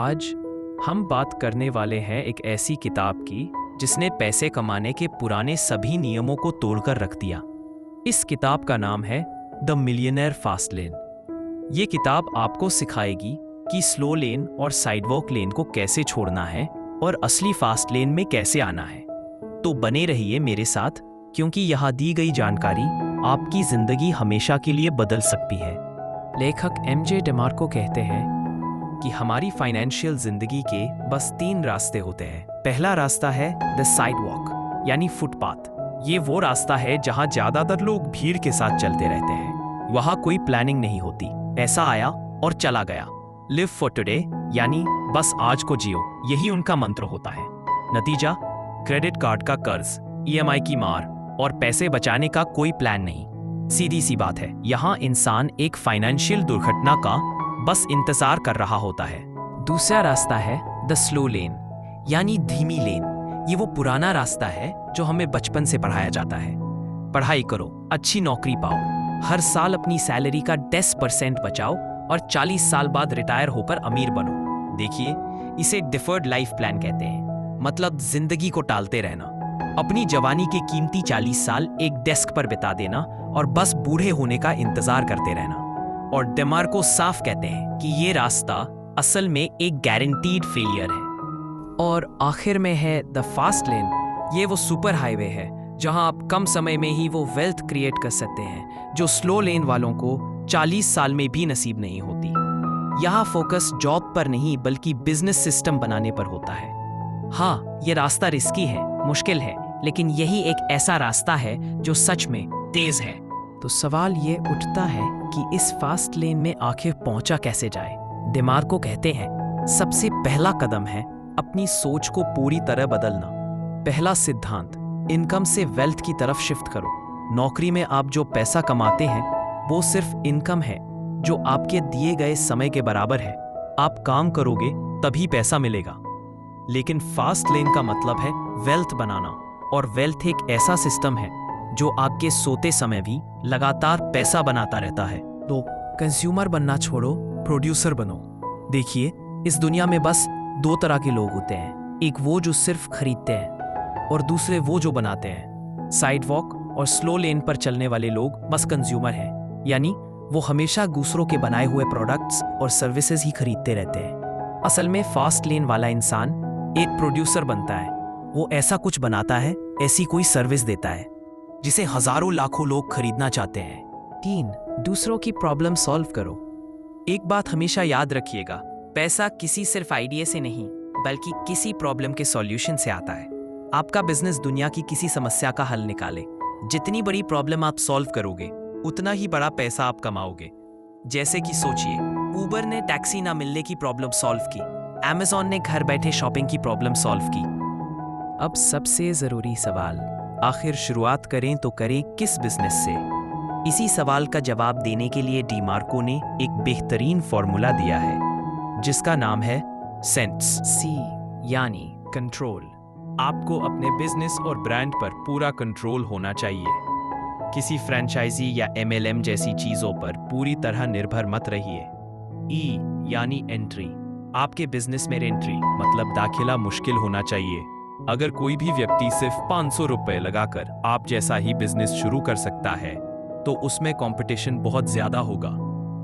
आज हम बात करने वाले हैं एक ऐसी किताब की जिसने पैसे कमाने के पुराने सभी नियमों को तोड़कर रख दिया। इस किताब का नाम है द मिलियनेयर फास्ट लेन। ये किताब आपको सिखाएगी कि स्लो लेन और साइडवॉक लेन को कैसे छोड़ना है और असली फास्ट लेन में कैसे आना है। तो बने रहिए मेरे साथ, क्योंकि यहाँ दी गई जानकारी आपकी जिंदगी हमेशा के लिए बदल सकती है। लेखक एमजे डेमार्को कहते हैं कि हमारी फाइनेंशियल जिंदगी के बस 3 रास्ते होते हैं। पहला रास्ता है द साइडवॉक यानी फुटपाथ। ये वो रास्ता है जहाँ ज्यादातर लोग भीड़ के साथ चलते रहते हैं। वहाँ कोई प्लानिंग नहीं होती, पैसा आया और चला गया। लिव फॉर टुडे यानी बस आज को जियो, यही उनका मंत्र होता है। नतीजा, क्रेडिट कार्ड का कर्ज, ईएमआई की मार और पैसे बचाने का कोई प्लान नहीं। सीधी सी बात है, यहाँ इंसान एक फाइनेंशियल दुर्घटना का बस इंतजार कर रहा होता है। दूसरा रास्ता है द स्लो लेन यानी धीमी लेन। ये वो पुराना रास्ता है जो हमें बचपन से पढ़ाया जाता है। पढ़ाई करो, अच्छी नौकरी पाओ, हर साल अपनी सैलरी का 10% बचाओ और 40 साल बाद रिटायर होकर अमीर बनो। देखिए, इसे डिफर्ड लाइफ प्लान कहते हैं, मतलब जिंदगी को टालते रहना। अपनी जवानी के कीमती 40 साल एक डेस्क पर बिता देना और बस बूढ़े होने का इंतजार करते रहना। और डेमार्को साफ कहते हैं कि ये रास्ता असल में एक गारंटीड फेलियर है। और आखिर में है द फास्ट लेन। ये वो सुपर हाईवे है जहां आप कम समय में ही वो वेल्थ क्रिएट कर सकते हैं जो स्लो लेन वालों को 40 साल में भी नसीब नहीं होती। यहाँ फोकस जॉब पर नहीं बल्कि बिजनेस सिस्टम बनाने पर होता है। हाँ, ये रास्ता रिस्की है, मुश्किल है, लेकिन यही एक ऐसा रास्ता है जो सच में तेज है। तो सवाल ये उठता है कि इस फास्ट लेन में आखिर पहुंचा कैसे जाए। डेमार्को कहते हैं, सबसे पहला कदम है अपनी सोच को पूरी तरह बदलना। पहला सिद्धांत, इनकम से वेल्थ की तरफ शिफ्ट करो। नौकरी में आप जो पैसा कमाते हैं वो सिर्फ इनकम है जो आपके दिए गए समय के बराबर है। आप काम करोगे तभी पैसा मिलेगा। लेकिन फास्ट लेन का मतलब है वेल्थ बनाना, और वेल्थ एक ऐसा सिस्टम है जो आपके सोते समय भी लगातार पैसा बनाता रहता है। तो कंज्यूमर बनना छोड़ो, प्रोड्यूसर बनो। देखिए, इस दुनिया में बस 2 तरह के लोग होते हैं, एक वो जो सिर्फ खरीदते हैं और दूसरे वो जो बनाते हैं। साइडवॉक और स्लो लेन पर चलने वाले लोग बस कंज्यूमर हैं, यानी वो हमेशा दूसरों के बनाए हुए प्रोडक्ट्स और सर्विसेज ही खरीदते रहते हैं। असल में फास्ट लेन वाला इंसान एक प्रोड्यूसर बनता है। वो ऐसा कुछ बनाता है, ऐसी कोई सर्विस देता है जिसे हजारों लाखों लोग खरीदना चाहते हैं। 3, दूसरों की प्रॉब्लम सॉल्व करो। एक बात हमेशा याद रखिएगा, पैसा किसी सिर्फ आइडिया से नहीं बल्कि किसी प्रॉब्लम के सॉल्यूशन से आता है। आपका बिजनेस दुनिया की किसी समस्या का हल निकाले। जितनी बड़ी प्रॉब्लम आप सॉल्व करोगे उतना ही बड़ा पैसा आप कमाओगे। जैसे कि सोचिए, उबर ने टैक्सी ना मिलने की प्रॉब्लम सॉल्व की, अमेज़न ने घर बैठे शॉपिंग की प्रॉब्लम सॉल्व की। अब सबसे जरूरी सवाल, आखिर शुरुआत करें तो करें किस बिजनेस से? इसी सवाल का जवाब देने के लिए डेमार्को ने एक बेहतरीन फॉर्मूला दिया है जिसका नाम है सेंस, सी यानी कंट्रोल। आपको अपने बिजनेस और ब्रांड पर पूरा कंट्रोल होना चाहिए। किसी फ्रेंचाइजी या एमएलएम जैसी चीजों पर पूरी तरह निर्भर मत रहिए। ई यानी एंट्री। आपके बिजनेस में एंट्री मतलब दाखिला मुश्किल होना चाहिए। अगर कोई भी व्यक्ति सिर्फ 500 रुपए लगाकर आप जैसा ही बिजनेस शुरू कर सकता है तो उसमें कंपटीशन बहुत ज्यादा होगा,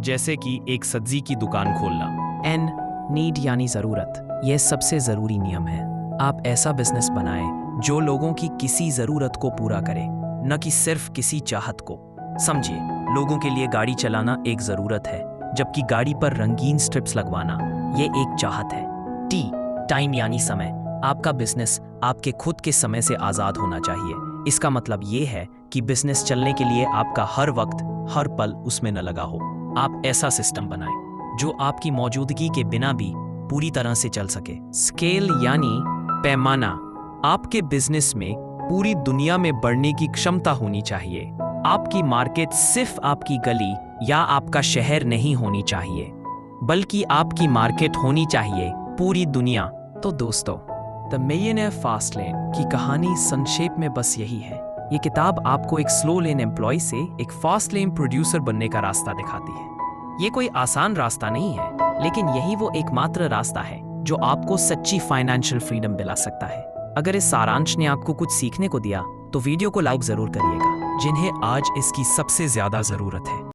जैसे कि एक सब्जी की दुकान खोलना। एन, नीड यानी जरूरत। यह सबसे जरूरी नियम है। आप ऐसा बिजनेस बनाएं जो लोगों की किसी जरूरत को पूरा करे, न कि सिर्फ किसी चाहत को। समझिए, लोगों के लिए गाड़ी चलाना एक जरूरत है, जबकि गाड़ी पर रंगीन स्ट्रिप्स लगवाना ये एक चाहत है। टी, टाइम यानी समय। आपका बिजनेस आपके खुद के समय से आजाद होना चाहिए। इसका मतलब ये है कि बिजनेस चलने के लिए आपका हर वक्त, हर पल उसमें न लगा हो। आप ऐसा सिस्टम बनाएं जो आपकी मौजूदगी के बिना भी पूरी तरह से चल सके। स्केल यानी पैमाना। आपके बिजनेस में पूरी दुनिया में बढ़ने की क्षमता होनी चाहिए। आपकी मार्केट सिर्फ आपकी गली या आपका शहर नहीं होनी चाहिए, बल्कि आपकी मार्केट होनी चाहिए पूरी दुनिया। तो दोस्तों, द मिलियनेयर फास्ट लेन की कहानी संक्षेप में बस यही है। ये किताब आपको एक स्लो लेन एम्प्लॉय से एक फास्ट लेन प्रोड्यूसर बनने का रास्ता दिखाती है। ये कोई आसान रास्ता नहीं है, लेकिन यही वो एकमात्र रास्ता है जो आपको सच्ची फाइनेंशियल फ्रीडम दिला सकता है। अगर इस सारांश ने आपको कुछ सीखने को दिया तो वीडियो को लाइक जरूर करिएगा, जिन्हें आज इसकी सबसे ज्यादा जरूरत है।